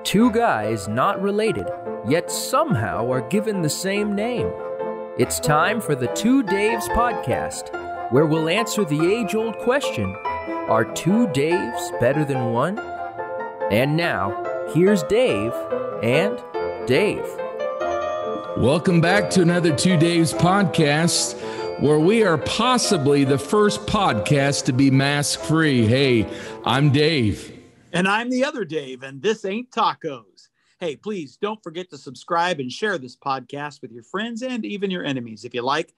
Two guys not related, yet somehow are given the same name. It's time for the Two Daves podcast, where we'll answer the age-old question, are two Daves better than one? And now, here's Dave and Dave. Welcome back to another Two Daves podcast, where we are possibly the first podcast to be mask-free. Hey, I'm Dave. And I'm the other Dave, and this ain't tacos. Hey, please don't forget to subscribe and share this podcast with your friends and even your enemies if you like.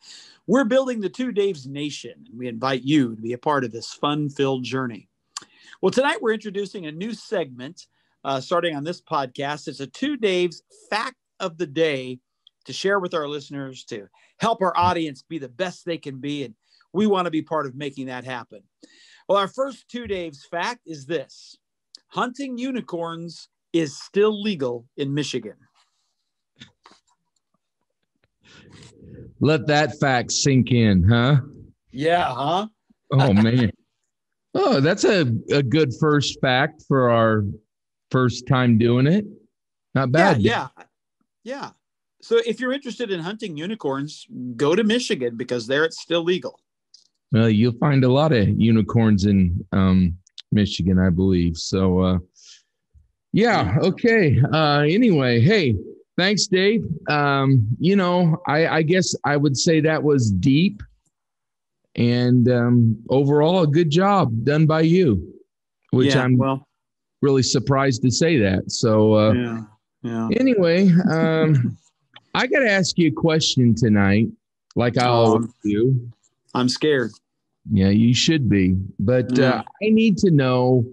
We're building the Two Daves Nation, and we invite you to be a part of this fun-filled journey. Well, tonight we're introducing a new segment starting on this podcast. It's a Two Daves Fact of the Day to share with our listeners, to help our audience be the best they can be, and we want to be part of making that happen. Well, our first Two Daves fact is this. Hunting unicorns is still legal in Michigan. Let that fact sink in, huh? Yeah, huh? Oh, man. Oh, that's a good first fact for our first time doing it. Not bad. Yeah. So if you're interested in hunting unicorns, go to Michigan because there it's still legal. Well, you'll find a lot of unicorns in Michigan, I believe. So, okay. Anyway, hey, thanks, Dave. I guess I would say that was deep and overall a good job done by you, which I'm really surprised to say that. So, anyway, I got to ask you a question tonight, like I always do. I'm scared. Yeah, you should be. But I need to know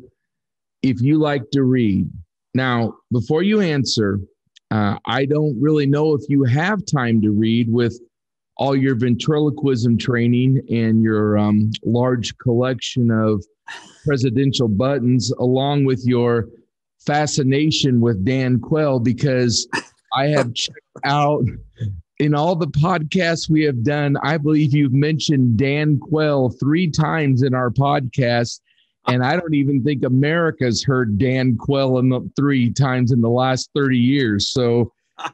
if you like to read. Now, before you answer, I don't really know if you have time to read with all your ventriloquism training and your large collection of presidential buttons, along with your fascination with Dan Quayle, because I have checked out in all the podcasts we have done, I believe you've mentioned Dan Quayle 3 times in our podcast, and I don't even think America's heard Dan Quayle 3 times in the last 30 years. So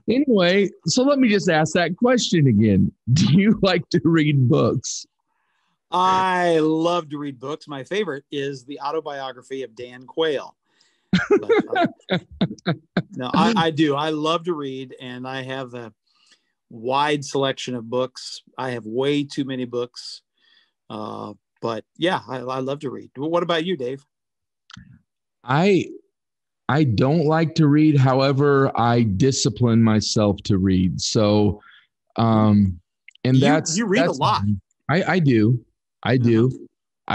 anyway, let me just ask that question again. Do you like to read books? I love to read books. My favorite is the autobiography of Dan Quayle. No, I do. I love to read, and I have a wide selection of books. I have way too many books. But yeah, I love to read. What about you, Dave? I don't like to read. However, I discipline myself to read. So, you read a lot. I do. I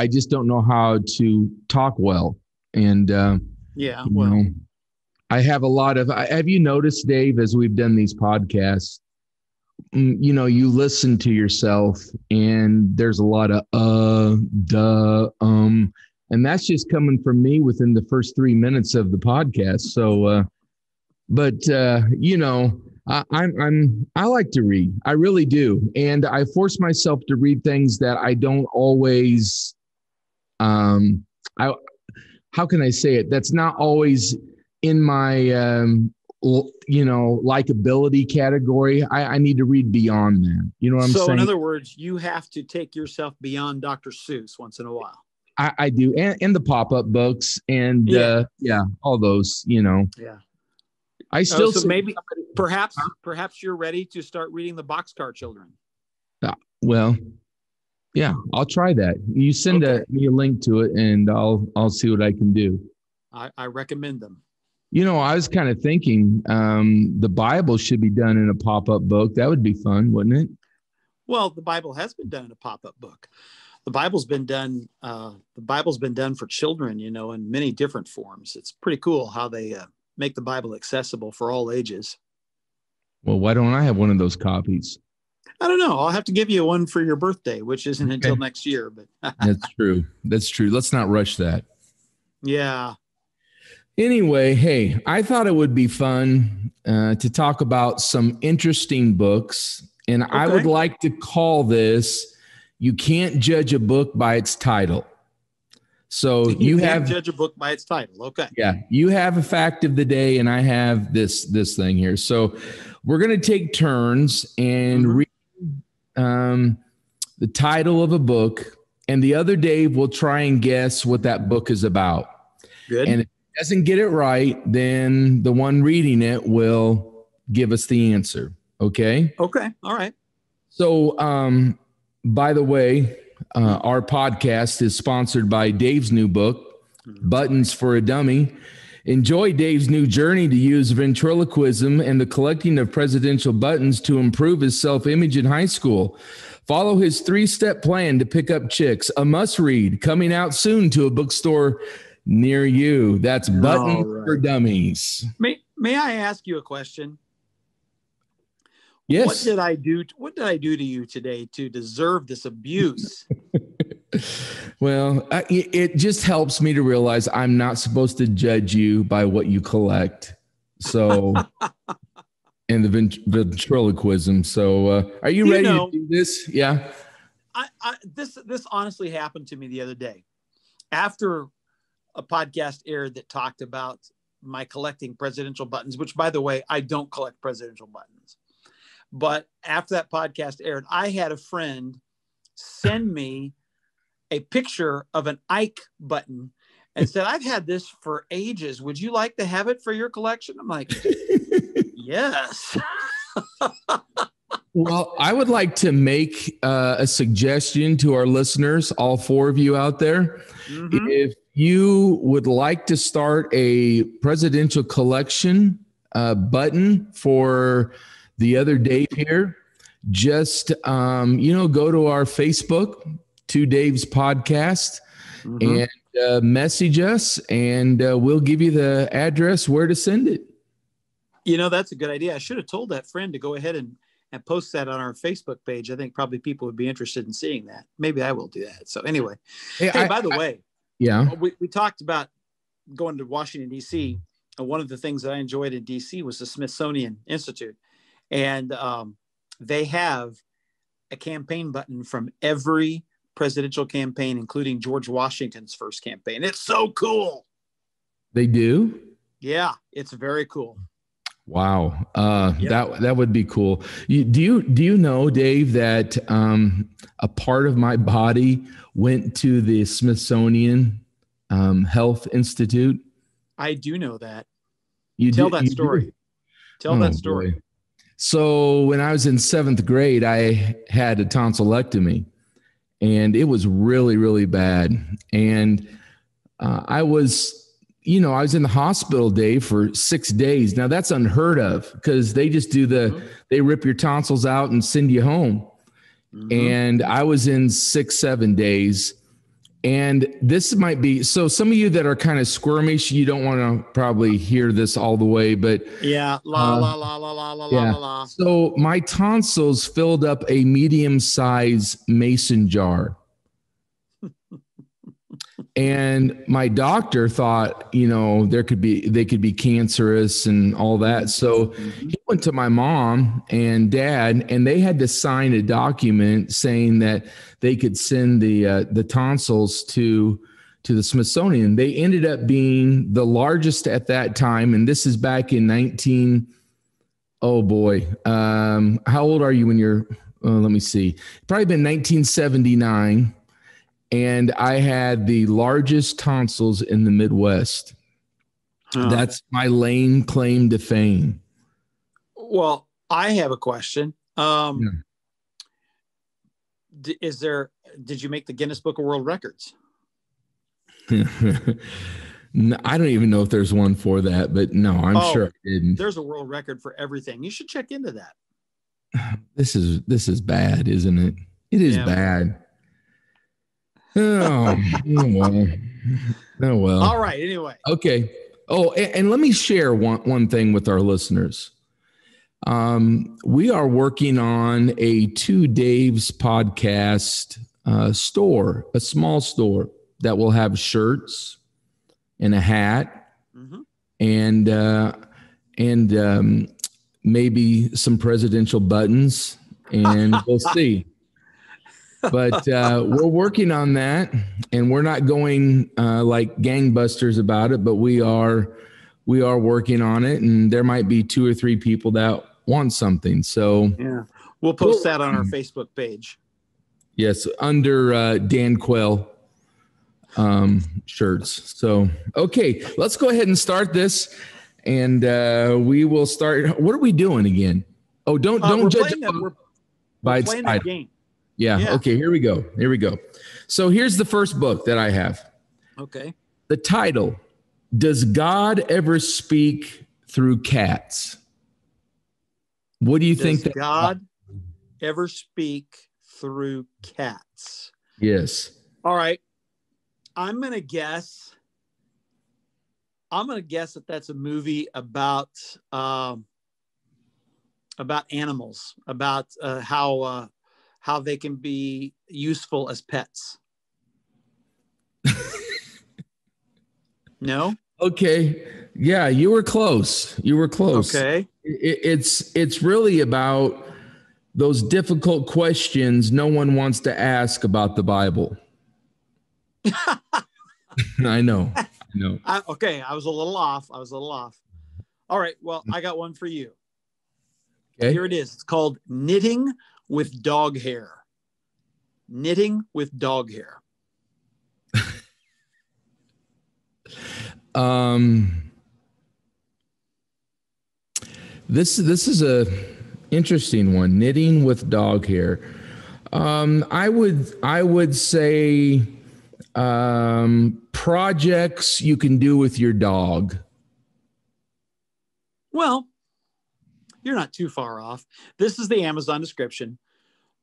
just don't know how to talk well. And, I have a lot of, have you noticed, Dave, as we've done these podcasts, you listen to yourself and there's a lot of, and that's just coming from me within the first 3 minutes of the podcast. So, I like to read. I really do. And I force myself to read things that I don't always, how can I say it? That's not always in my, likability category. I need to read beyond that. You know what I'm saying? So in other words, you have to take yourself beyond Dr. Seuss once in a while. I do. And the pop-up books and all those, Yeah. I still maybe perhaps you're ready to start reading the Boxcar Children. I'll try that. You send me a link to it and I'll see what I can do. I recommend them. I was kind of thinking the Bible should be done in a pop-up book. That would be fun, wouldn't it? Well, the Bible has been done in a pop-up book. The Bible's been done. For children, in many different forms. It's pretty cool how they make the Bible accessible for all ages. Well, why don't I have one of those copies? I don't know. I'll have to give you one for your birthday, which isn't until next year. But That's true. Let's not rush that. Yeah. Anyway, hey, I thought it would be fun to talk about some interesting books. And I would like to call this, You Can't Judge a Book by Its Title. So you can't judge a book by its title. Okay. Yeah, you have a fact of the day, and I have this thing here. So we're going to take turns and read the title of a book, and the other Dave will try and guess what that book is about. Good. And if he doesn't get it right, then the one reading it will give us the answer. Okay? Okay. All right. So, by the way, our podcast is sponsored by Dave's new book, Buttons for a Dummy. Enjoy Dave's new journey to use ventriloquism and the collecting of presidential buttons to improve his self-image in high school. Follow his 3-step plan to pick up chicks, a must-read, coming out soon to a bookstore near you. That's Buttons for Dummies. May I ask you a question? Yes. What did I do to you today to deserve this abuse? Well, it just helps me to realize I'm not supposed to judge you by what you collect. So, and the ventriloquism. So, are you ready to do this? Yeah. This honestly happened to me the other day after a podcast aired that talked about my collecting presidential buttons, which, by the way, I don't collect presidential buttons. But after that podcast aired, I had a friend send me a picture of an Ike button and said, I've had this for ages. Would you like to have it for your collection? I'm like, yes. Well, I would like to make a suggestion to our listeners, all 4 of you out there. If you would like to start a presidential collection button for the other Dave here, just, go to our Facebook, Two Dave's Podcast, and message us, and we'll give you the address where to send it. That's a good idea. I should have told that friend to go ahead and post that on our Facebook page. I think probably people would be interested in seeing that. Maybe I will do that. So anyway, by the way, we talked about going to Washington, D.C. One of the things that I enjoyed in D.C. was the Smithsonian Institute. And they have a campaign button from every presidential campaign, including George Washington's first campaign. It's so cool. They do? Yeah, it's very cool. Wow. That would be cool. Do you know, Dave, that a part of my body went to the Smithsonian Health Institute? I do know that. Tell that story. Tell that story. Boy. So when I was in 7th grade, I had a tonsillectomy, and it was really, really bad. And I was in the hospital, Dave, for 6 days. Now that's unheard of because they just do they rip your tonsils out and send you home. And I was in 6-7 days. And this might be, so some of you that are kind of squirmish, you don't want to probably hear this all the way, but yeah, la, la, la, la, la, la, la, la. So my tonsils filled up a medium-sized mason jar. And my doctor thought, they could be cancerous and all that. So he went to my mom and dad, and they had to sign a document saying that they could send the tonsils to the Smithsonian. They ended up being the largest at that time, and this is back in how old are you when you're? Let me see. Probably been 1979. And I had the largest tonsils in the Midwest. That's my lame claim to fame. Well, I have a question. Did you make the Guinness Book of World Records? No, I don't even know if there's one for that, but no, I'm sure I didn't. There's a world record for everything. You should check into that. This is bad, isn't it? It is bad. Oh well. All right. Anyway. Okay. Oh, and let me share one thing with our listeners. We are working on a Two Daves podcast store, a small store that will have shirts and a hat, and maybe some presidential buttons, and we'll see. But we're working on that, and we're not going like gangbusters about it, but we are working on it, and there might be 2 or 3 people that want something. So yeah, we'll post that on our Facebook page. Yes, under Dan Quell shirts. So, okay, let's go ahead and start this, and we will start. What are we doing again? Oh, don't judge by its title. Game. Yeah. Okay. Here we go. So here's the first book that I have. Okay. The title: Does God ever speak through cats? What do you think? Does God ever speak through cats? Yes. All right. I'm gonna guess that that's a movie about animals, about how they can be useful as pets. No? Okay. Yeah, you were close. Okay. It's really about those difficult questions no one wants to ask about the Bible. I know. Okay, I was a little off. All right, well, I got one for you. Okay. Here it is. It's called Knitting with Dog Hair. Knitting with Dog Hair. This is a interesting one. Knitting with dog hair. I would say projects you can do with your dog. Well, you're not too far off. This is the Amazon description.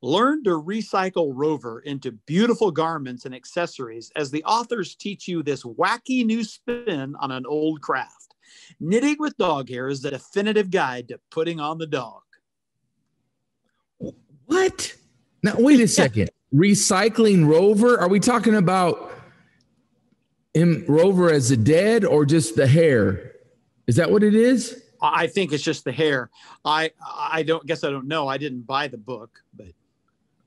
Learn to recycle Rover into beautiful garments and accessories as the authors teach you this wacky new spin on an old craft. Knitting with dog hair is the definitive guide to putting on the dog. What? Now, wait a second. Recycling Rover? Are we talking about Rover as a dead or just the hair? Is that what it is? I think it's just the hair. I don't know. I didn't buy the book, but.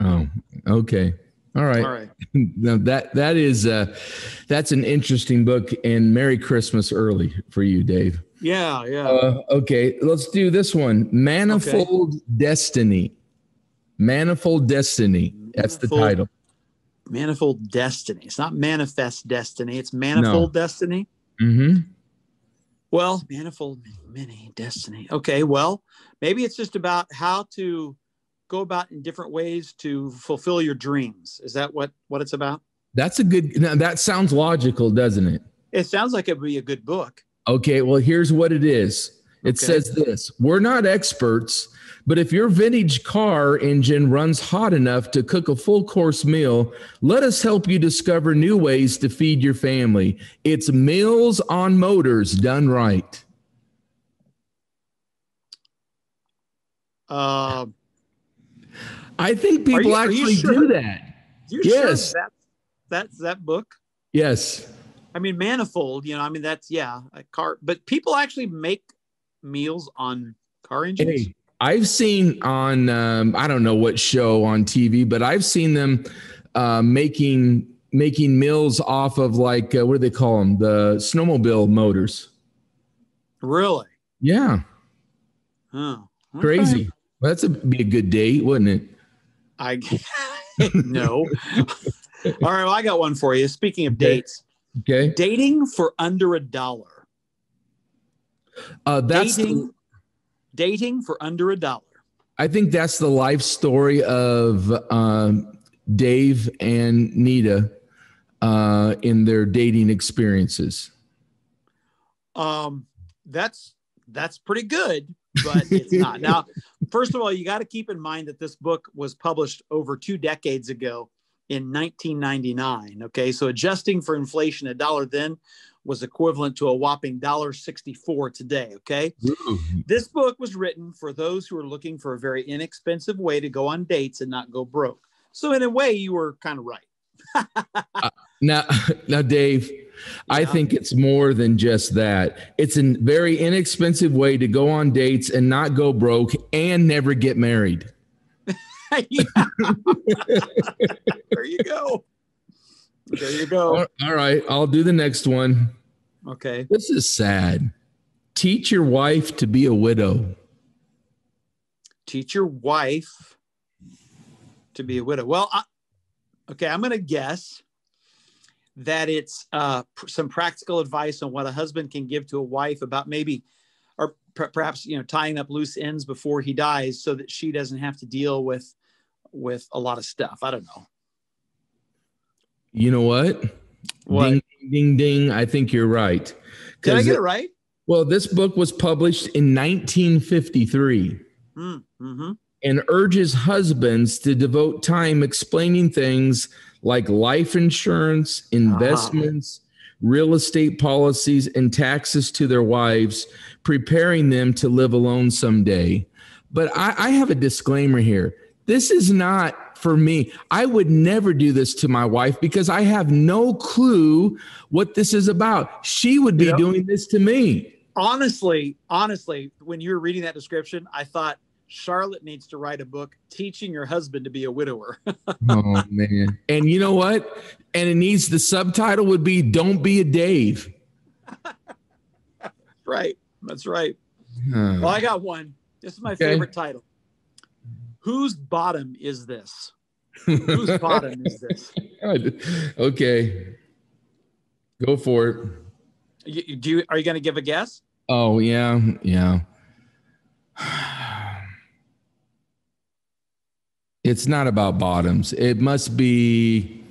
Oh, okay. All right. Now that is that's an interesting book, and Merry Christmas early for you, Dave. Yeah. Okay, let's do this one. Manifold Destiny. Manifold Destiny. That's the title. Manifold Destiny. It's not Manifest Destiny. It's Manifold Destiny. Mm-hmm. Well, manifold, many destiny. Okay, well, maybe it's just about how to go about in different ways to fulfill your dreams. Is that what it's about? That's a good. Now that sounds logical, doesn't it? It sounds like it would be a good book. Okay, well, here's what it is. It says this: we're not experts, but if your vintage car engine runs hot enough to cook a full course meal, let us help you discover new ways to feed your family. It's Meals on Motors done right. I think people actually do that. Yes. Sure that's that book? Yes. I mean, manifold, that's, a car. But people actually make meals on car engines? Hey, I've seen on, I don't know what show on TV, but I've seen them making meals off of like, what do they call them? The snowmobile motors. Really? Yeah. Oh, okay. Crazy. Well, be a good date, wouldn't it? No. All right. Well, I got one for you. Speaking of dates. Okay. Dating for under $1. Dating for under $1. I think that's the life story of Dave and Nita in their dating experiences. That's pretty good, but it's not. Now, first of all, you got to keep in mind that this book was published over 2 decades ago in 1999. Okay, so adjusting for inflation, $1 then was equivalent to a whopping $1.64 today. Okay, This book was written for those who are looking for a very inexpensive way to go on dates and not go broke. So in a way, you were kind of right. Now, Dave, I think it's more than just that. It's a very inexpensive way to go on dates and not go broke and never get married. Yeah. There you go. There you go. All right. I'll do the next one. Okay. This is sad. Teach your wife to be a widow. Teach your wife to be a widow. Well, I'm going to guess that it's some practical advice on what a husband can give to a wife about maybe, or perhaps, tying up loose ends before he dies so that she doesn't have to deal with a lot of stuff. I don't know. You know what? Ding, ding, ding. I think you're right. Did I get it right? Well, this book was published in 1953 and urges husbands to devote time explaining things like life insurance, investments, real estate policies, and taxes to their wives, preparing them to live alone someday. But I have a disclaimer here. This is not for me. I would never do this to my wife because I have no clue what this is about. She would be doing this to me. Honestly, when you were reading that description, I thought Charlotte needs to write a book teaching your husband to be a widower. Oh, man. And you know what? And the subtitle would be Don't Be a Dave. Right. That's right. Well, I got one. This is my favorite title. Whose bottom is this? Whose bottom is this? Okay. Go for it. Are you going to give a guess? Oh, yeah. It's not about bottoms. It must be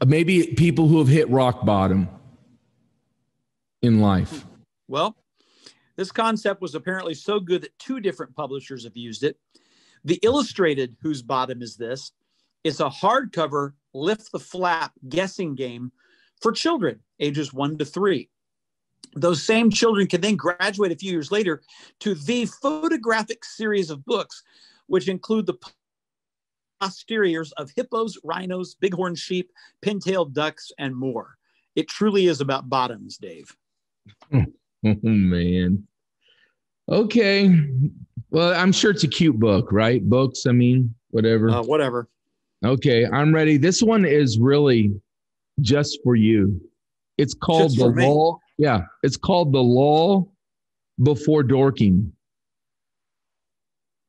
maybe people who have hit rock bottom in life. Well, this concept was apparently so good that 2 different publishers have used it. The illustrated Whose Bottom Is This? Is a hardcover lift the flap guessing game for children ages 1 to 3. Those same children can then graduate a few years later to the photographic series of books, which include the posteriors of hippos, rhinos, bighorn sheep, pin-tailed ducks, and more. It truly is about bottoms, Dave. Oh, man. Okay. Well, I'm sure it's a cute book, right? Books, whatever. Whatever. Okay, I'm ready. This one is really just for you. It's called The Lull. Yeah, it's called The Lull Before Dorking.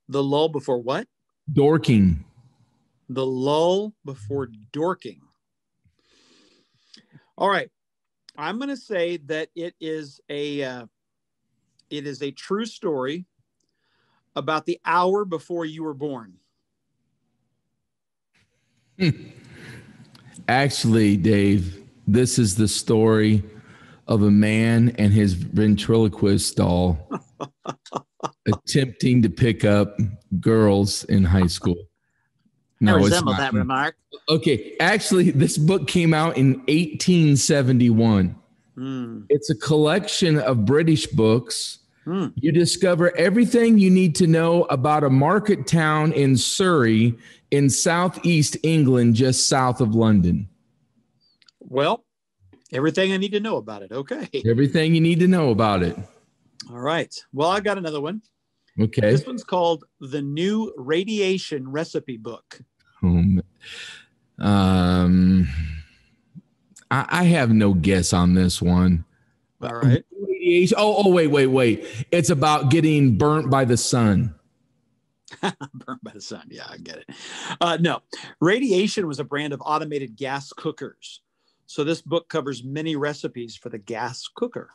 The lull before what? Dorking. The lull before dorking. All right. I'm going to say that it is a true story about the hour before you were born. Actually, Dave, this is the story of a man and his ventriloquist doll attempting to pick up girls in high school. No, I resemble that remark. Okay, actually, this book came out in 1871. It's a collection of British books. You discover everything you need to know about a market town in Surrey in southeast England, just south of London. Well, everything I need to know about it. Okay. Everything you need to know about it. All right. Well, I got another one. Okay. This one's called The New Radiation Recipe Book. I have no guess on this one. All right. Radiation. Oh, wait. It's about getting burnt by the sun. Burnt by the sun. Yeah, I get it. No, Radiation was a brand of automated gas cookers. So this book covers many recipes for the gas cooker.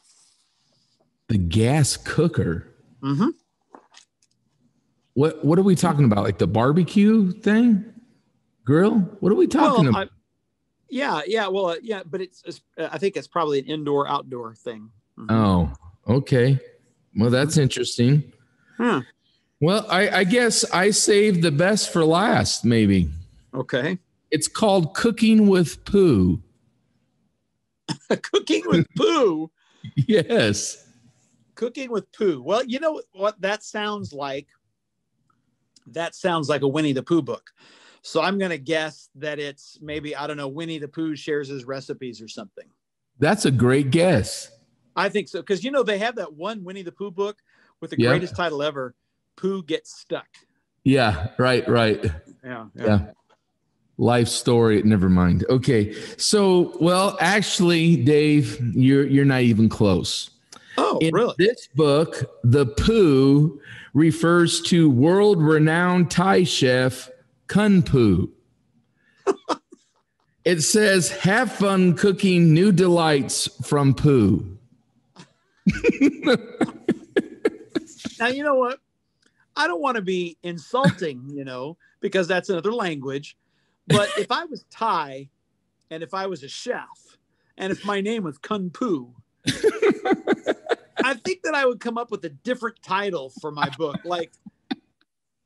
The gas cooker? Mm-hmm. What are we talking about? Like the barbecue thing? Grill? What are we talking about? But it's I think it's probably an indoor-outdoor thing. Mm-hmm. Oh, okay. Well, that's interesting. Well, I guess I saved the best for last, maybe. Okay. It's called Cooking with Poo. Cooking with poo? Yes. Cooking with poo. Well, you know what that sounds like? That sounds like a Winnie the Pooh book. So I'm going to guess that it's maybe, I don't know, Winnie the Pooh shares his recipes or something. That's a great guess. I think so. Because, they have that one Winnie the Pooh book with the greatest title ever, poo gets stuck. Yeah, right. Yeah. Life story. Never mind. Okay. So, well, actually, Dave, you're not even close. Oh, In really? this book, the poo refers to world-renowned Thai chef Kun Poo. It says, "Have fun cooking new delights from poo." Now, you know what? I don't want to be insulting, because that's another language. But if I was Thai and if I was a chef and if my name was Kun Poo, I think that I would come up with a different title for my book, like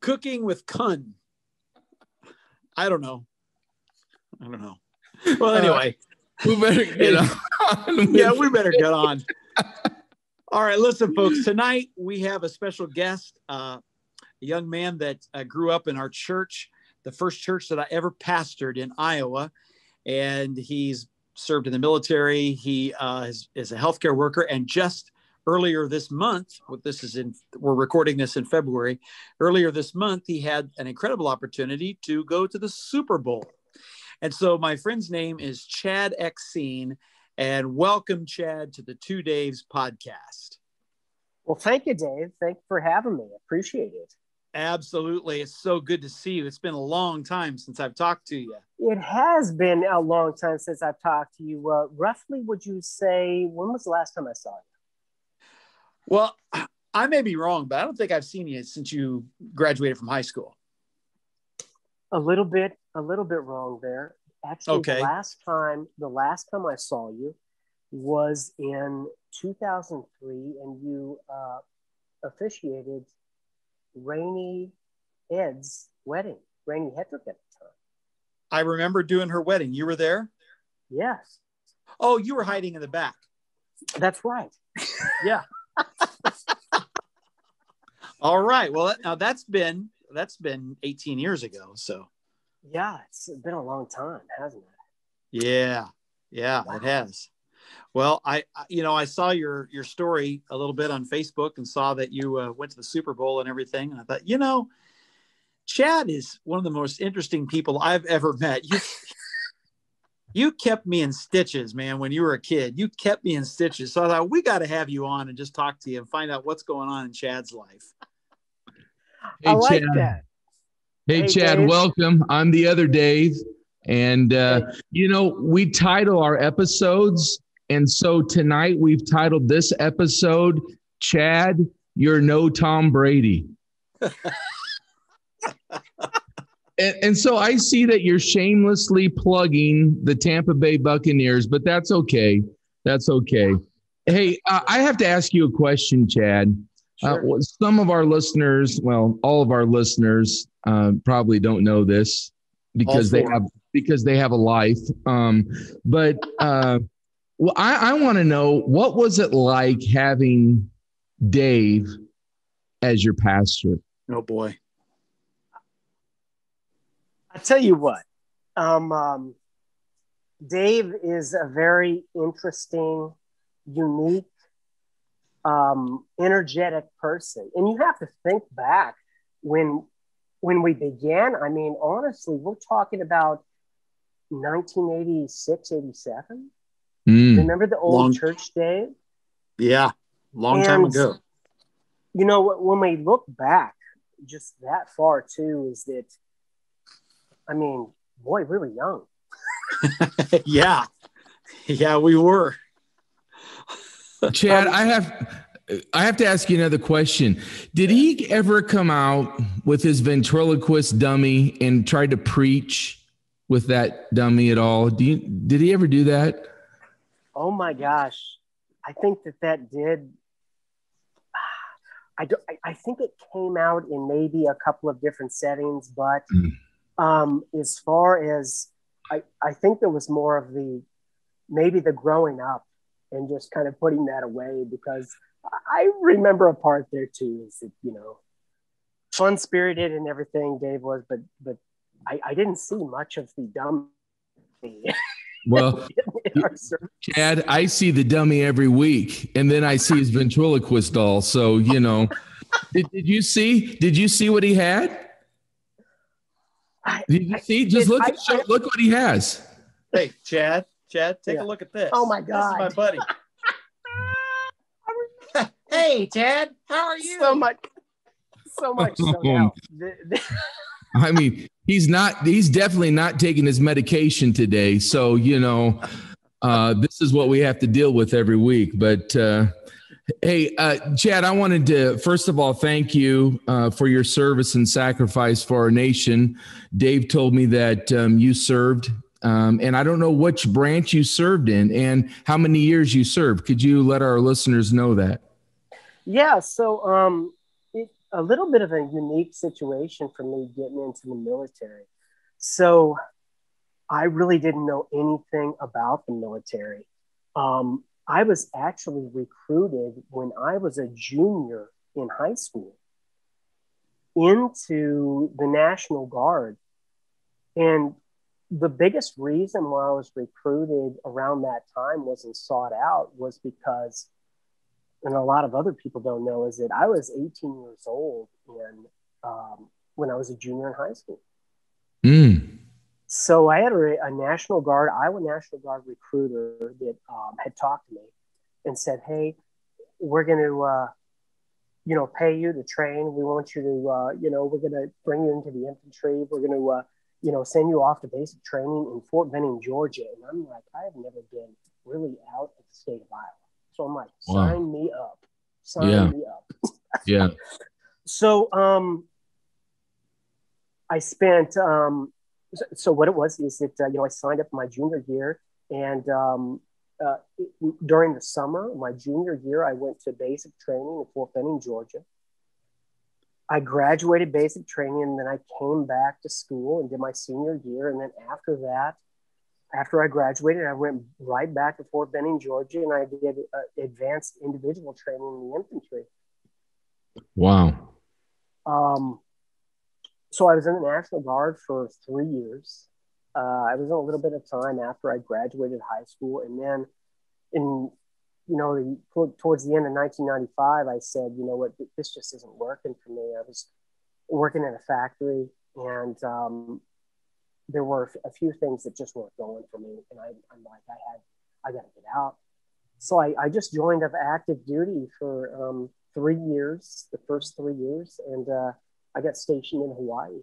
Cooking with Kun. I don't know. Well, anyway. We better get on. Yeah, we better get on. All right, listen, folks. Tonight we have a special guest, a young man that grew up in our church, the first church that I ever pastored in Iowa. And he's served in the military. He is a healthcare worker. And just earlier this month, we're recording this in February. Earlier this month, he had an incredible opportunity to go to the Super Bowl. And so my friend's name is Chad Exceen. And welcome, Chad, to the Two Daves podcast. Well, thank you, Dave. Thank you for having me. Appreciate it. Absolutely. It's so good to see you. It's been a long time since I've talked to you. It has been a long time since I've talked to you. Roughly, would you say, when was the last time I saw you? Well, I may be wrong, but I don't think I've seen you since you graduated from high school. A little bit wrong there. Actually, okay. the last time I saw you was in 2003, and you officiated Rainey Ed's wedding, Rainey Hedrick at the time. I remember doing her wedding. You were there? Yes. Oh, you were hiding in the back. That's right. Yeah. All right. Well, now that's been 18 years ago. So. Yeah, it's been a long time, hasn't it? Yeah, Wow. It has. Well, I saw your story a little bit on Facebook and saw that you went to the Super Bowl and everything. And I thought, Chad is one of the most interesting people I've ever met. You kept me in stitches, man, when you were a kid. You kept me in stitches. So I thought, we got to have you on and just talk to you and find out what's going on in Chad's life. Hey, I like that. Hey, Chad, Dave. Welcome. I'm the other Dave. And, we title our episodes. And so tonight we've titled this episode, Chad, You're No Tom Brady. and so I see that you're shamelessly plugging the Tampa Bay Buccaneers, but that's okay. That's okay. Hey, I have to ask you a question, Chad. Sure. Some of our listeners, all of our listeners probably don't know this because they have a life. But I want to know, what was it like having Dave as your pastor? Oh boy. I tell you what, Dave is a very interesting, unique, energetic person. And you have to think back when we began. I mean, honestly, we're talking about 1986, 87. Remember the old church, Dave? Yeah, long time ago. When we look back just that far too, is that, I mean, boy, we were young. Yeah, we were. Chad, I have to ask you another question. Did he ever come out with his ventriloquist dummy and try to preach with that dummy at all? Did he ever do that? Oh my gosh. I think that did. I think it came out in maybe a couple of different settings, but as far as I think there was more of maybe the growing up and just kind of putting that away, because I remember a part there too, is that, fun spirited and everything Dave was, but I didn't see much of the dumb. Well, Chad, I see the dummy every week, and then I see his ventriloquist doll. So, Did you see? Did you see what he had? Did you see? Just look look what he has. Hey, Chad, take a look at this. Oh my God, this is my buddy. Hey, Chad, how are you? So much so now. I mean, he's definitely not taking his medication today. So, this is what we have to deal with every week. But hey, Chad, I wanted to, first of all, thank you for your service and sacrifice for our nation. Dave told me that you served, and I don't know which branch you served in and how many years you served. Could you let our listeners know that? Yeah, so a little bit of a unique situation for me getting into the military. So I really didn't know anything about the military. I was actually recruited when I was a junior in high school into the National Guard. And the biggest reason why I was recruited around that time wasn't sought out was because, and a lot of other people don't know, is that I was 18 years old when I was a junior in high school. So I had a Iowa National Guard recruiter that had talked to me and said, hey, we're going to, pay you to train. We want you to, we're going to bring you into the infantry. We're going to, send you off to basic training in Fort Benning, Georgia. And I'm like, I have never been really out of the state of Iowa. So I'm like, sign me up. Sign me up. Yeah. So I spent, so what it was is that, I signed up my junior year, and during the summer, my junior year, I went to basic training in Fort Benning, Georgia. I graduated basic training, and then I came back to school and did my senior year. And then after that, after I graduated, I went right back to Fort Benning, Georgia, and I did advanced individual training in the infantry. Wow. So I was in the National Guard for 3 years. I was in a little bit of time after I graduated high school. And then towards the end of 1995, I said, you know what, this just isn't working for me. I was working in a factory, and there were a few things that just weren't going for me. And I'm like, I got to get out. So I just joined up active duty for 3 years, the first 3 years. And I got stationed in Hawaii.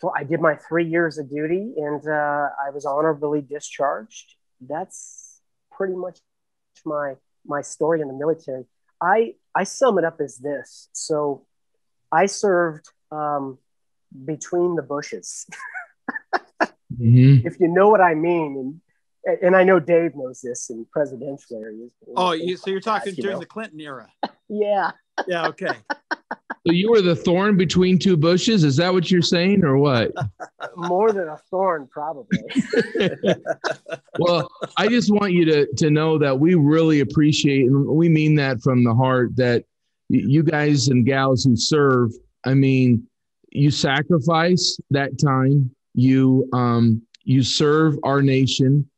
So I did my 3 years of duty, and I was honorably discharged. That's pretty much my story in the military. I sum it up as this. So I served between the bushes, if you know what I mean. And I know Dave knows this in presidential areas. Oh, so you're talking during the Clinton era? Yeah. Yeah. Okay. So you were the thorn between two bushes? Is that what you're saying, or what? More than a thorn, probably. Well, I just want you to know that we really appreciate, and we mean that from the heart, that you guys and gals who serve, I mean, you sacrifice that time, you serve our nation.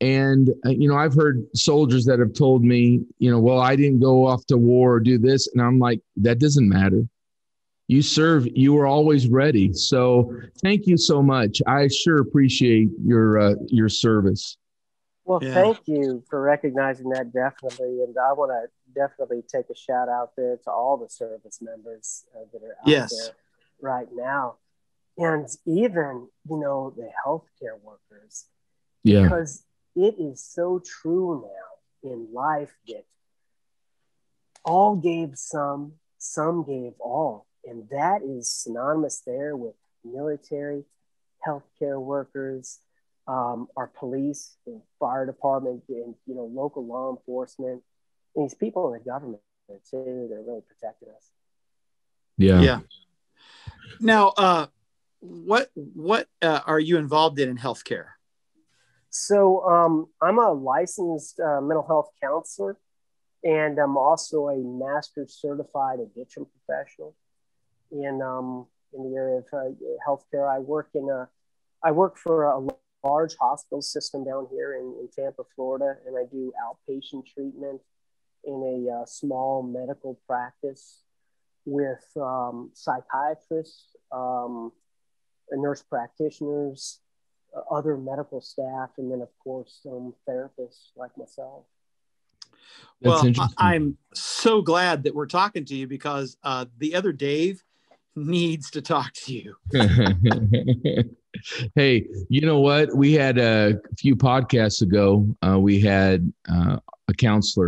And, I've heard soldiers that have told me, well, I didn't go off to war or do this. And I'm like, that doesn't matter. You serve, you were always ready. So thank you so much. I sure appreciate your service. Well, Thank you for recognizing that, definitely. And I want to definitely take a shout out there to all the service members that are out there right now. And even, the healthcare workers. Yeah. Because it is so true now in life that all gave some gave all. And that is synonymous there with military, healthcare workers, our police, and fire department, and local law enforcement. And these people in the government too, they're really protecting us. Yeah. Now, what are you involved in healthcare? So I'm a licensed mental health counselor, and I'm also a master's certified addiction professional in the area of healthcare. I work for a large hospital system down here in Tampa, Florida, and I do outpatient treatment in a small medical practice with psychiatrists, nurse practitioners, other medical staff, and then, of course, therapists like myself. Well, I'm so glad that we're talking to you, because the other Dave needs to talk to you. Hey, you know what? We had a few podcasts ago, we had a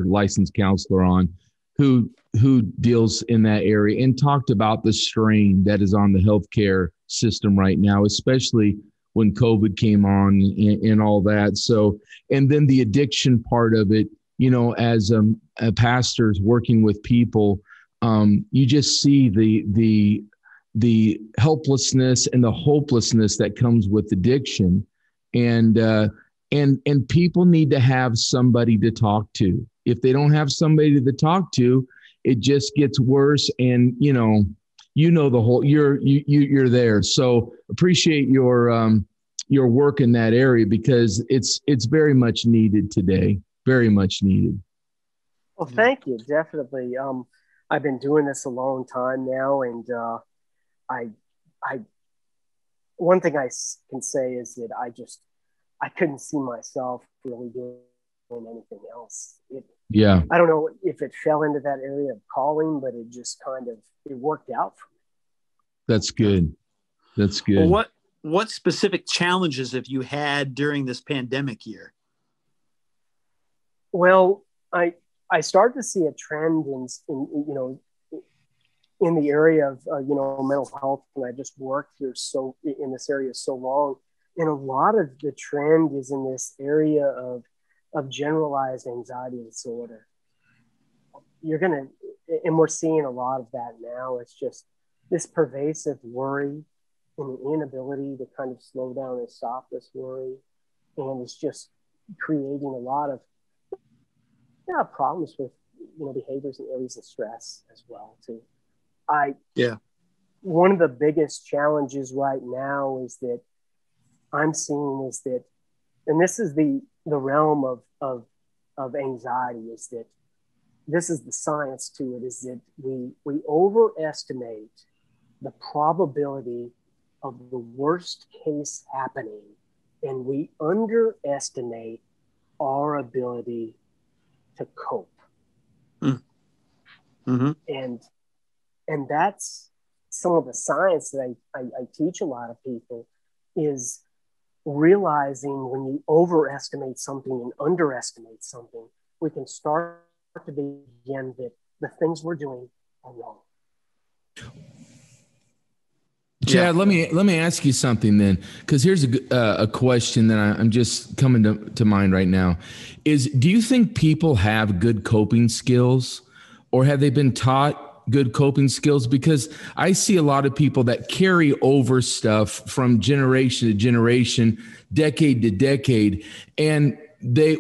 licensed counselor on who deals in that area and talked about the strain that is on the healthcare system right now, especially when COVID came on and all that. So, and then the addiction part of it, you know, as pastors working with people, you just see the helplessness and the hopelessness that comes with addiction, and people need to have somebody to talk to. If they don't have somebody to talk to, it just gets worse. And you know the whole you're there. So appreciate your work in that area, because it's very much needed today. Very much needed. Well, thank you. Definitely. I've been doing this a long time now, and I one thing I can say is that I couldn't see myself really doing anything else. I don't know if it fell into that area of calling, but it just it worked out for me. That's good. That's good. Well, what specific challenges have you had during this pandemic year? Well, I started to see a trend in the area of mental health, and I just worked here in this area so long, and a lot of the trend is in this area of generalized anxiety disorder. And we're seeing a lot of that now. It's just this pervasive worry and the inability to kind of slow down and stop this worry, and it's just creating a lot of problems with behaviors and areas of stress as well too. One of the biggest challenges right now is that I'm seeing is that, and this is the realm of anxiety, is that this is the science to it, is that we overestimate the probability of the worst case happening, and we underestimate our ability to cope. Mm-hmm. And that's some of the science that I teach a lot of people, is realizing when you overestimate something and underestimate something, we can start to begin that the things we're doing are wrong. Chad, let me ask you something then, because here's a question that I'm just coming to mind right now. Do you think people have good coping skills, or have they been taught good coping skills? Because I see a lot of people that carry over stuff from generation to generation, decade to decade, and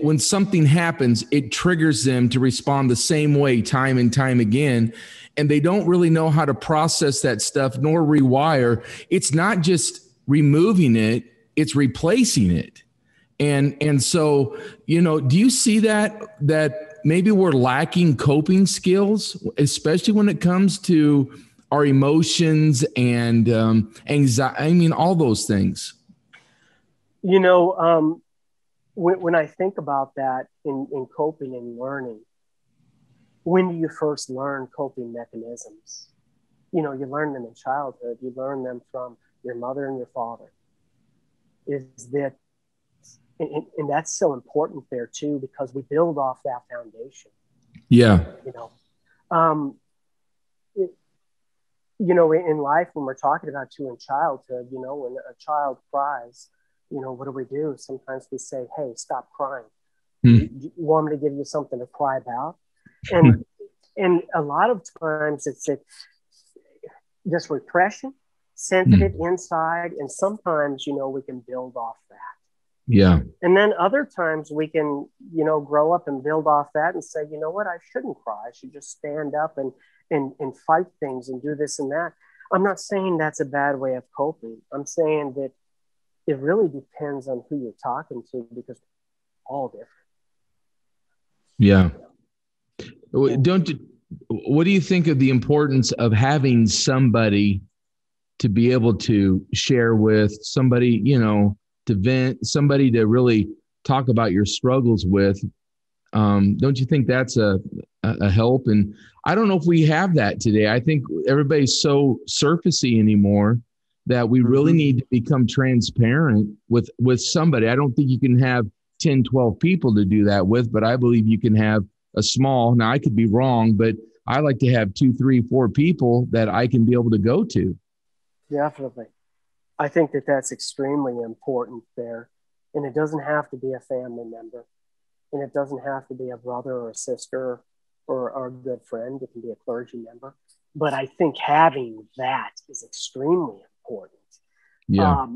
when something happens, it triggers them to respond the same way time and time again. And they don't really know how to process that stuff nor rewire. It's not just removing it, it's replacing it. And so, do you see that maybe we're lacking coping skills, especially when it comes to our emotions and anxiety? I mean, all those things. When I think about that in coping and learning, when do you first learn coping mechanisms? You learn them in childhood. You learn them from your mother and your father. And that's so important there too, because we build off that foundation. Yeah. In life, when we're talking about in childhood, when a child cries, what do? Sometimes we say, hey, stop crying. You want me to give you something to cry about? And a lot of times it's just repression, sensitive inside. And sometimes, we can build off that. Yeah. And then other times we can, grow up and build off that and say, you know what, I shouldn't cry. I should just stand up and fight things and do this and that. I'm not saying that's a bad way of coping. I'm saying that it really depends on who you're talking to, because we're all different. Yeah. Don't you, what do you think of the importance of having somebody to be able to share with, somebody, to vent, somebody to really talk about your struggles with? Don't you think that's a help? And I don't know if we have that today. I think everybody's so surfacey anymore that we really need to become transparent with somebody. I don't think you can have 10, 12 people to do that with, but I believe you can have a small, now I could be wrong, but I like to have 2, 3, 4 people that I can be able to go to. Definitely. I think that that's extremely important there. And it doesn't have to be a family member. And it doesn't have to be a brother or a sister or a good friend. It can be a clergy member. But I think having that is extremely important. Yeah.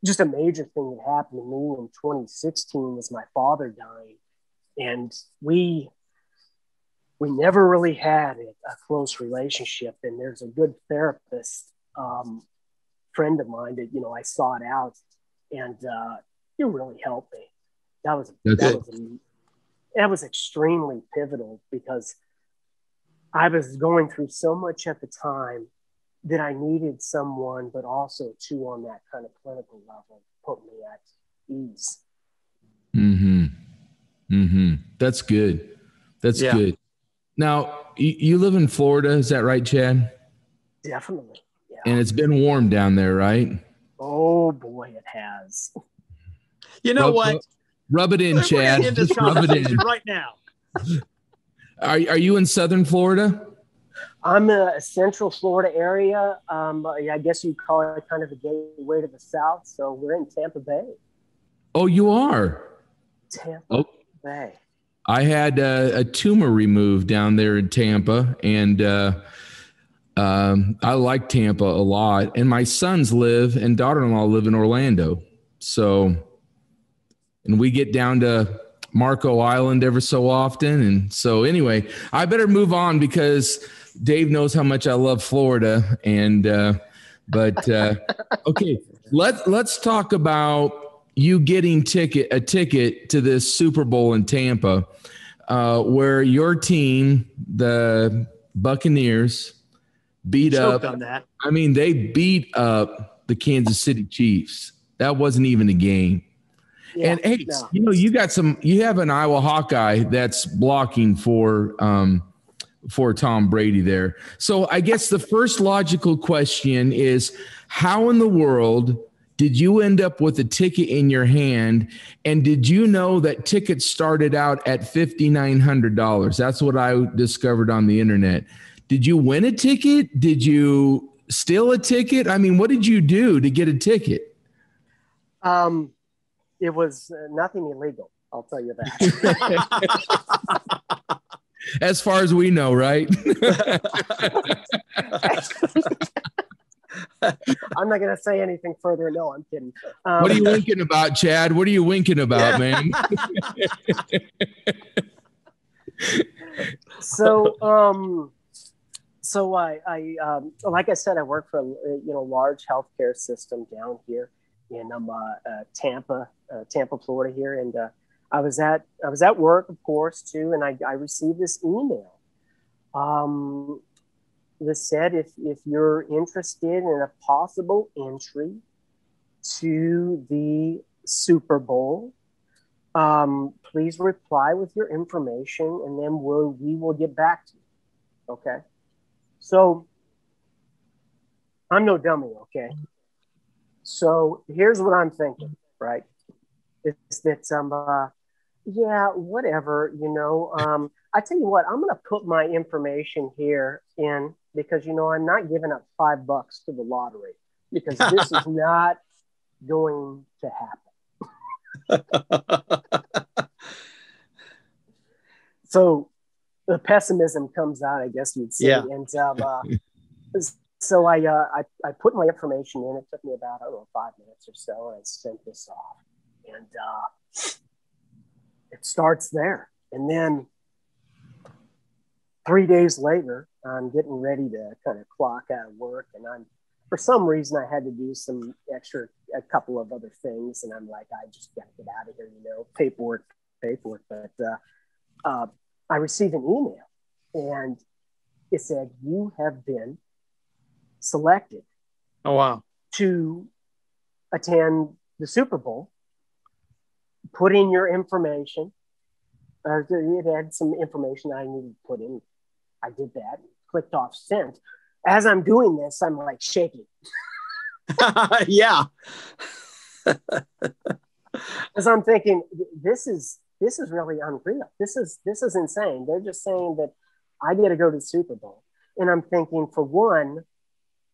Just a major thing that happened to me in 2016 was my father dying. And we never really had a close relationship. And there's a good therapist, friend of mine that, I sought out, and he really helped me. That was extremely pivotal, because I was going through so much at the time that I needed someone, but also too, on that kind of clinical level, put me at ease. That's good. That's good. Now, you live in Florida, is that right, Chad? Definitely. Yeah. And it's been warm down there, right? Oh boy, it has. You know what? Rub it in, Chad. Just rub it in right now. Are you in Southern Florida? I'm in a Central Florida area. I guess you'd call it kind of a gateway to the South. So we're in Tampa Bay. Oh, you are? Tampa Bay. I had a tumor removed down there in Tampa, and I like Tampa a lot. And my sons and daughter-in-law live in Orlando. So, and we get down to Marco Island ever so often. And so anyway, I better move on because Dave knows how much I love Florida. And, okay, let's talk about you getting a ticket to this Super Bowl in Tampa, where your team, the Buccaneers, beat up on that. I mean, they beat up the Kansas City Chiefs. That wasn't even a game. Yeah, and hey, no. You have an Iowa Hawkeye that's blocking for Tom Brady there. So I guess the first logical question is, how in the world did you end up with a ticket in your hand? And did you know that tickets started out at $5,900? That's what I discovered on the internet. Did you win a ticket? Did you steal a ticket? I mean, what did you do to get a ticket? It was nothing illegal. I'll tell you that. As far as we know, right? I'm not going to say anything further. No, I'm kidding. What are you winking about, Chad? What are you winking about, man? So I like I said, I work for a large healthcare system down here in Tampa, Florida here, and I was at work, of course, too, and I received this email. That said, if you're interested in a possible entry to the Super Bowl, please reply with your information, and then we will get back to you. Okay. So I'm no dummy. Okay. So here's what I'm thinking, right? It's that, yeah, whatever, I tell you what, I'm going to put my information here in, because, I'm not giving up $5 to the lottery, because this is not going to happen. So the pessimism comes out, I guess you'd say. Yeah. And so I put my information in. It took me about, 5 minutes or so, and I sent this off. And it starts there. And then 3 days later, I'm getting ready to kind of clock out of work, and for some reason, I had to do a couple of other things, and I'm like, I just got to get out of here, paperwork. But I received an email, and it said, "You have been selected Oh, wow. to attend the Super Bowl. Put in your information." It had some information I needed to put in. I did that, clicked off send. As I'm doing this, I'm like shaking. Yeah. As I'm thinking, this is really unreal. This is insane. They're just saying that I get to go to the Super Bowl. And I'm thinking, for one,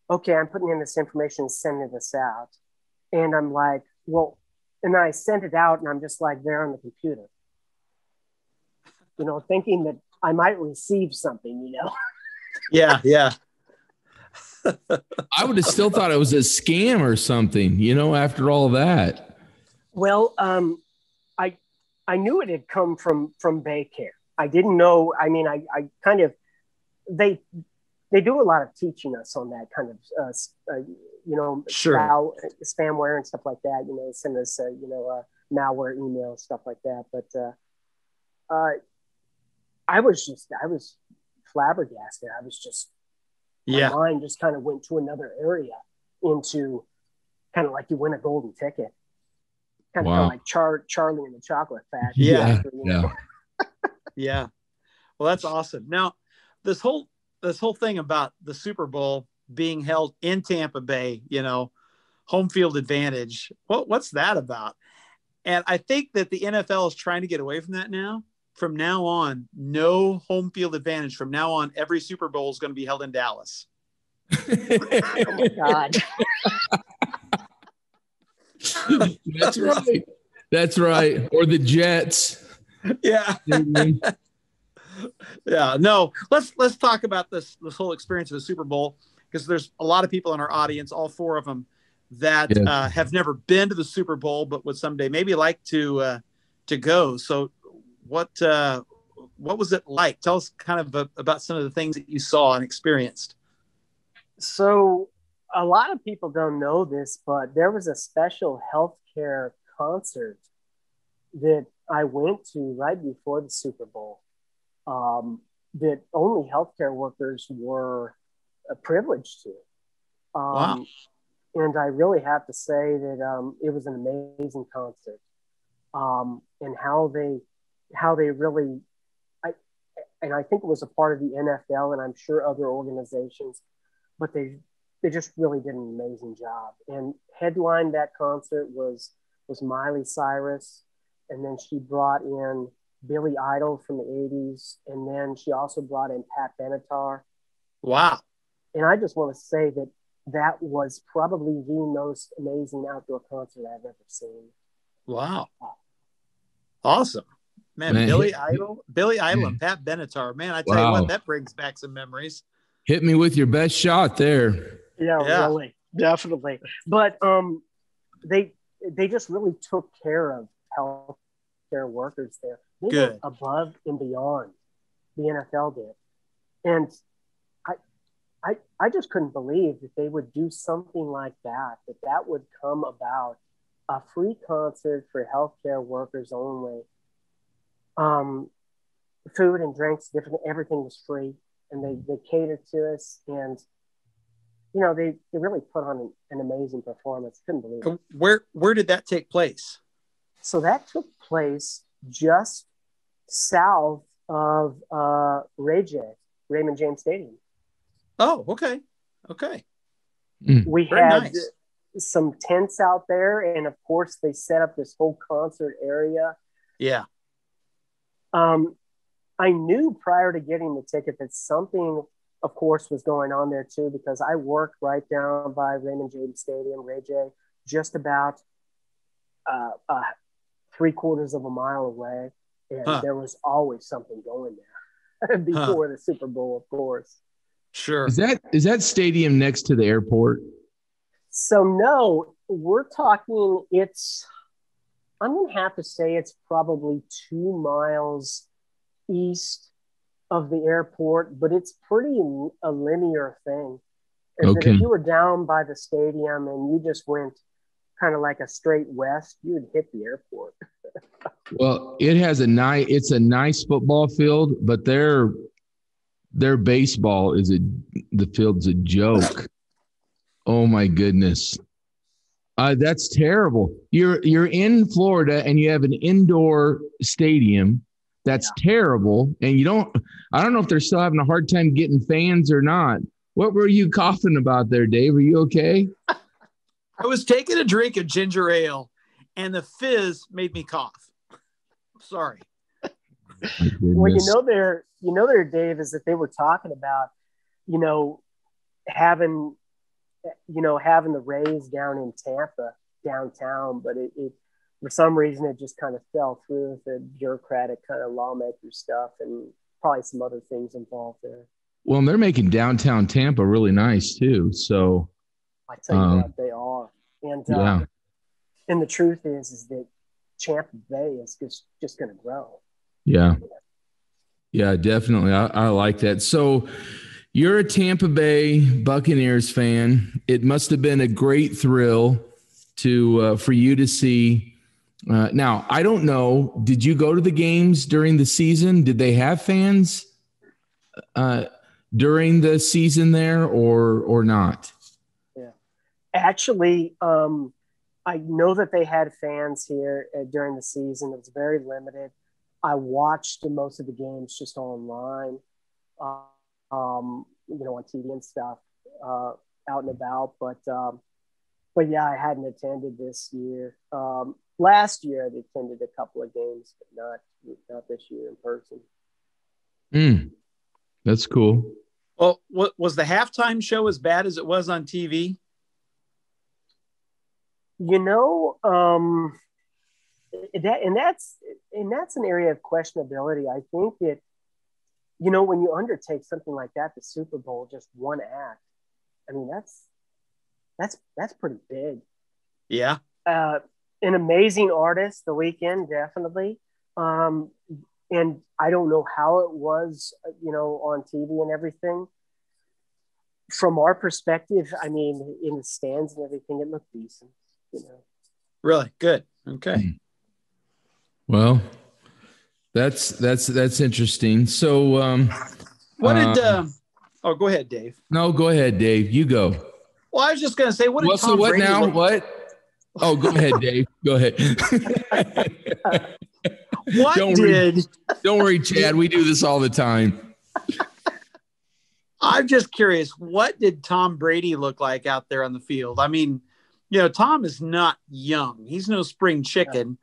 okay, I'm putting in this information and sending this out. And I'm like, well, and I sent it out, and I'm just like there on the computer, thinking that I might receive something, Yeah. I would have still thought it was a scam or something, after all that. Well, I knew it had come from Baycare. I didn't know. I mean, I kind of, they do a lot of teaching us on that kind of, Sure. spamware and stuff like that. Send us, malware email, stuff like that. But I was flabbergasted. I was just, my mind just kind of went to another area, into kind of like you win a golden ticket. Kind of felt like Charlie and the Chocolate Factory. Yeah. Yeah. Well, that's awesome. Now, this whole thing about the Super Bowl being held in Tampa Bay, home field advantage. What's that about? And I think that the NFL is trying to get away from that now. From now on, no home field advantage. From now on, every Super Bowl is going to be held in Dallas. Oh my God. That's right. Or the Jets. Yeah. Yeah. No, let's talk about this whole experience of the Super Bowl, because there's a lot of people in our audience, all four of them, that have never been to the Super Bowl, but would someday maybe like to go. So what was it like? Tell us kind of about some of the things that you saw and experienced. So a lot of people don't know this, but there was a special healthcare concert that I went to right before the Super Bowl, that only healthcare workers were privileged to. Wow. And I really have to say that it was an amazing concert, and how they really, I think it was a part of the NFL, and I'm sure other organizations, but they just really did an amazing job. And headlined that concert was Miley Cyrus, and then she brought in Billy Idol from the 80s, and then she also brought in Pat Benatar. Wow. And I just want to say that was probably the most amazing outdoor concert I've ever seen. Wow. Awesome. Man, Billy Idol and Pat Benatar. Man, I tell you what, that brings back some memories. Hit me with your best shot there. Yeah. Really, definitely. But they just really took care of healthcare workers there. They went above and beyond the NFL did, and I just couldn't believe that they would do something like that. That would come about, a free concert for healthcare workers only. Food and drinks, everything was free, and they catered to us, and they really put on an amazing performance. Couldn't believe it. Where did that take place? So that took place just south of Raymond James Stadium. Oh, okay. We had some tents out there, and of course they set up this whole concert area. Yeah. I knew prior to getting the ticket that something, of course, was going on there too, because I worked right down by Raymond James Stadium, Ray J, just about 3/4 of a mile away, and there was always something going there before the Super Bowl, of course. Sure. Is that stadium next to the airport? So no, we're talking. I'm gonna have to say it's probably 2 miles east of the airport, but it's pretty a linear thing. Okay. If you were down by the stadium and you just went kind of like a straight west, you would hit the airport. Well, it's a nice football field, but their baseball the field's a joke. Oh my goodness. That's terrible. You're in Florida and you have an indoor stadium. That's terrible. And I don't know if they're still having a hard time getting fans or not. What were you coughing about there, Dave? Are you okay? I was taking a drink of ginger ale and the fizz made me cough. Sorry. Well, there, Dave, is that they were talking about, having the Rays down in Tampa downtown, but it for some reason it just kind of fell through with the bureaucratic kind of lawmaker stuff and probably some other things involved there. Well, and they're making downtown Tampa really nice too. So I tell you what, they are. And and the truth is that Tampa Bay is just going to grow. Yeah. Yeah, definitely. I like that. So you're a Tampa Bay Buccaneers fan. It must have been a great thrill for you to see. Now, I don't know. Did you go to the games during the season? Did they have fans during the season there or not? Yeah. Actually, I know that they had fans here during the season. It was very limited. I watched most of the games just online, on TV and stuff, out and about. But yeah, I hadn't attended this year. Last year, I attended a couple of games, but not this year in person. That's cool. Well, was the halftime show as bad as it was on TV? That's an area of questionability. I think that, when you undertake something like that, the Super Bowl, just one act, I mean, that's pretty big. Yeah. An amazing artist, The Weeknd, definitely. And I don't know how it was, on TV and everything. From our perspective, I mean, in the stands and everything, it looked decent, Really good. Okay. Well, that's interesting. So, what did? Go ahead, Dave. No, go ahead, Dave. You go. Well, I was just going to say, what did Tom Brady now? look? What? Oh, go ahead, Dave. Go ahead. Don't worry, Chad. We do this all the time. I'm just curious. What did Tom Brady look like out there on the field? I mean, Tom is not young. He's no spring chicken,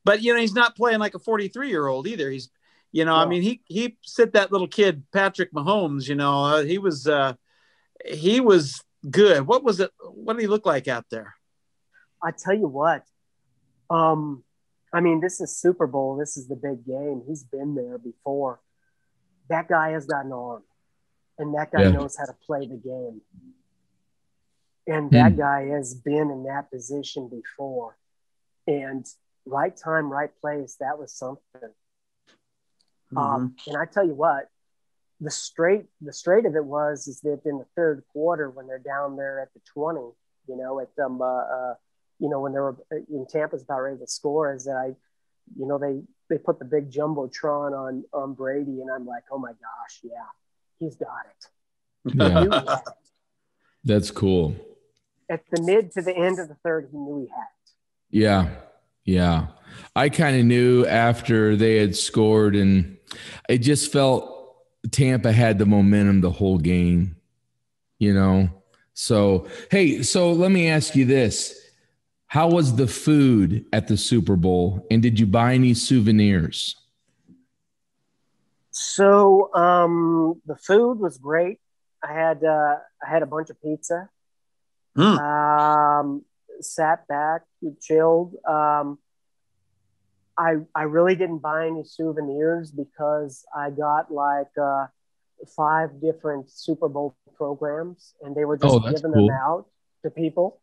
but he's not playing like a 43-year-old either. He's, I mean, he set that little kid, Patrick Mahomes, he was good. What was it? What did he look like out there? I tell you what, I mean, this is Super Bowl. This is the big game. He's been there before. That guy has got an arm, and that guy knows how to play the game. And that guy has been in that position before. And right time, right place, that was something. And I tell you what, the straight of it is that in the third quarter, when they're down there at the 20, when they were in Tampa's about ready to score, is that they put the big jumbotron on Brady, and I'm like, oh my gosh, yeah, he's got it. Yeah. That's cool. At the mid to the end of the third, he knew he had it. Yeah. Yeah. I kind of knew after they had scored, and it just felt Tampa had the momentum the whole game, So, hey, let me ask you this. How was the food at the Super Bowl, and did you buy any souvenirs? So the food was great. I had a bunch of pizza. Sat back, chilled. I really didn't buy any souvenirs because I got like 5 different Super Bowl programs, and they were just giving them out to people.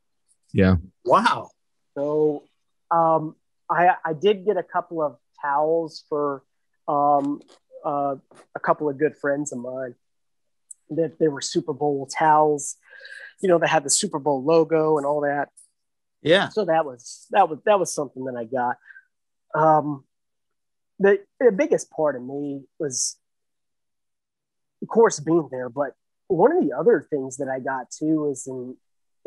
Yeah. Wow. So I did get a couple of towels for a couple of good friends of mine. That they were Super Bowl towels, they had the Super Bowl logo and all that. Yeah. So that was something that I got. The biggest part of me was, of course, being there. But one of the other things that I got too is an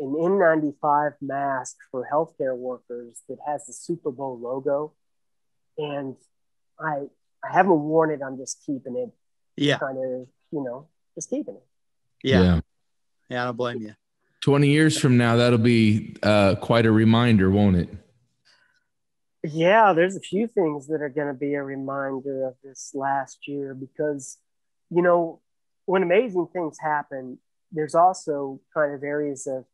N95 mask for healthcare workers that has the Super Bowl logo. And I haven't worn it. I'm just keeping it. Yeah. Kind of, just keeping it. Yeah. I don't blame you. 20 years from now, that'll be quite a reminder, won't it? Yeah, there's a few things that are going to be a reminder of this last year because, when amazing things happen, there's also kind of areas of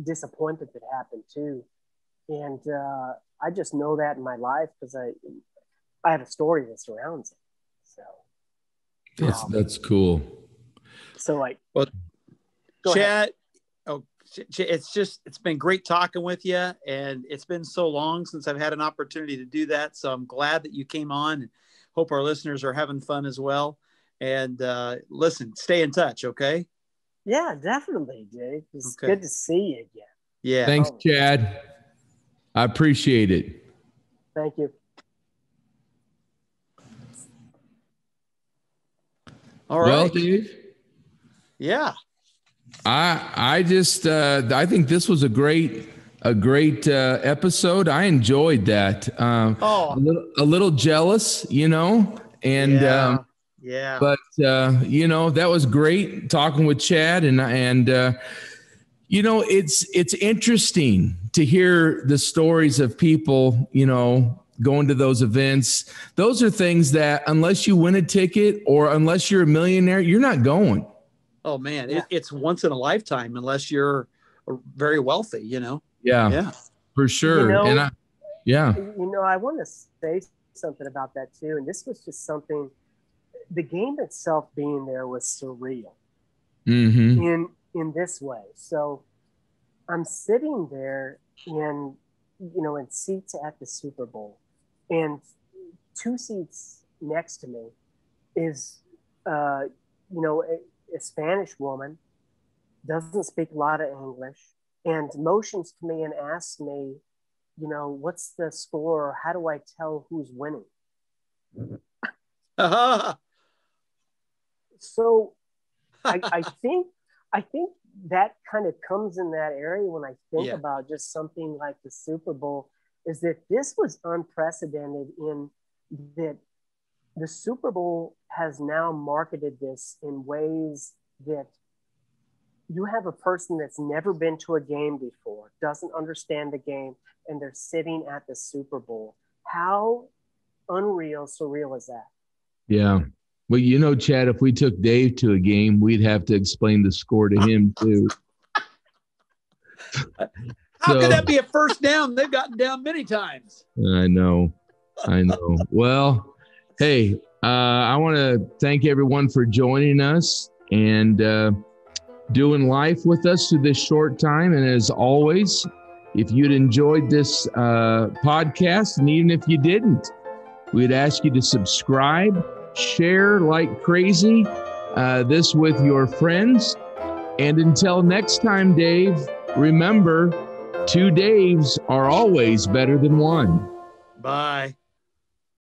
disappointment that happen too. And I just know that in my life because I have a story that surrounds it. So that's cool. So Chad, it's been great talking with you, and it's been so long since I've had an opportunity to do that. So I'm glad that you came on, and hope our listeners are having fun as well. And listen, stay in touch. Okay. Yeah, definitely, Dave. It's good to see you again. Yeah. Thanks, Chad. I appreciate it. Thank you. All right. Well, Dave. Yeah. I just I think this was a great episode. I enjoyed that. A little jealous, and but that was great talking with Chad, and it's interesting to hear the stories of people, going to those events. Those are things that unless you win a ticket or unless you're a millionaire, you're not going. Oh man, it's once in a lifetime unless you're very wealthy, Yeah, for sure. And I want to say something about that too. And this was just something. The game itself being there was surreal in this way. So I'm sitting there in seats at the Super Bowl, and 2 seats next to me is a Spanish woman, doesn't speak a lot of English, and motions to me and asks me, what's the score? Or how do I tell who's winning? So I think that kind of comes in that area when I think about just something like the Super Bowl, is that this was unprecedented in that the Super Bowl has now marketed this in ways that you have a person that's never been to a game before, doesn't understand the game, and they're sitting at the Super Bowl. How unreal, surreal is that? Yeah. Well, Chad, if we took Dave to a game, we'd have to explain the score to him too. How could that be a first down? They've gotten down many times. I know. Well, hey, I want to thank everyone for joining us and doing life with us through this short time. And as always, if you'd enjoyed this podcast, and even if you didn't, we'd ask you to subscribe, share like crazy this with your friends. And until next time, Dave, remember, 2 Daves are always better than one. Bye.